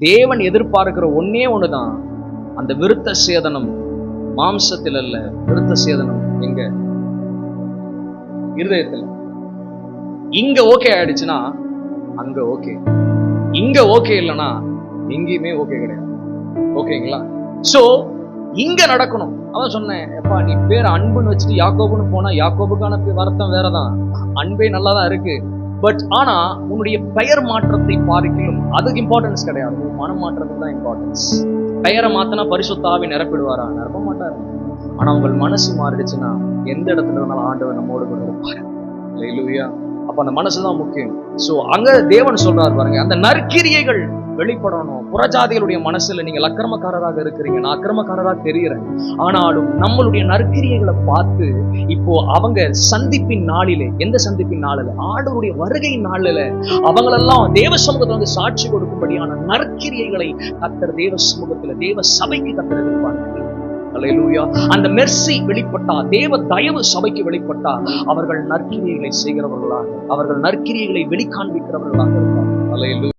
தேவன் எதிர்பார்க்கிற ஒன்னே ஒண்ணுதான், அந்த விருத்த சேதனம் மாம்சத்தில் அல்ல, விருத்த சேதனம் எங்க? இருதயத்தில். இங்க ஓகே ஆயிடுச்சுன்னா அங்க ஓகே, இங்க ஓகே இல்லைன்னா எங்கேயுமே ஓகே கிடையாது. ஓகேங்களா? சோ இங்க நடக்கணும். அதான் சொன்னேன், எப்பா நீ பேர் அன்புன்னு வச்சுட்டு யாக்கோபுன்னு போனா யாக்கோபுக்கான வருத்தம் வேறதான், அன்பே நல்லாதான் இருக்கு. பட் ஆனா உன்னுடைய பெயர் மாற்றத்தை பார்க்கணும், அதுக்கு இம்பார்ட்டன்ஸ் கிடையாது, உன் மனம் மாற்றத்துக்கு தான் இம்பார்ட்டன்ஸ். பெயரை மாத்தினா பரிசுத்த ஆவி நிரப்பிடுவாரா? நிரப்ப மாட்டாரு. ஆனா உங்கள் மனசு மாறிடுச்சுன்னா எந்த இடத்துல இருந்தாலும் ஆண்டவர் நம்மோடு கூட இருப்பாரு. அல்லேலூயா. அப்ப அந்த மனசுதான் முக்கியம். சோ அங்க தேவன் சொல்றாரு பாருங்க, அந்த நற்கிரியைகள் வெளிப்படணும். புறஜாதிகளுடைய மனசுல நீங்கள் அக்கிரமக்காரராக இருக்கிறீங்க, நான் அக்கிரமக்காரராக தெரிகிறேன், ஆனாலும் நம்மளுடைய நற்கிரியைகளை பார்த்து இப்போ அவங்க சந்திப்பின் நாளிலே, எந்த சந்திப்பின் நாளில? ஆண்டவருடைய வருகை நாளில அவங்களெல்லாம் தேவ சமூகத்துல வந்து சாட்சி கொடுக்கும்படியான நற்கிரியைகளை கர்த்தர் தேவ சமூகத்துல, தேவ சபைக்கு கர்த்தர் எதிர்பார்க்கிறார். அல்லேலூயா. அந்த மெர்சி வெளிப்பட்டா, தேவ தயவு சபைக்கு வெளிப்பட்டா, அவர்கள் நற்கிரியைகளை செய்கிறவர்களாக, அவர்கள் நற்கிரியைகளை வெளிக்காண்பிக்கிறவர்களாக இருப்பார்கள். அல்லேலூயா.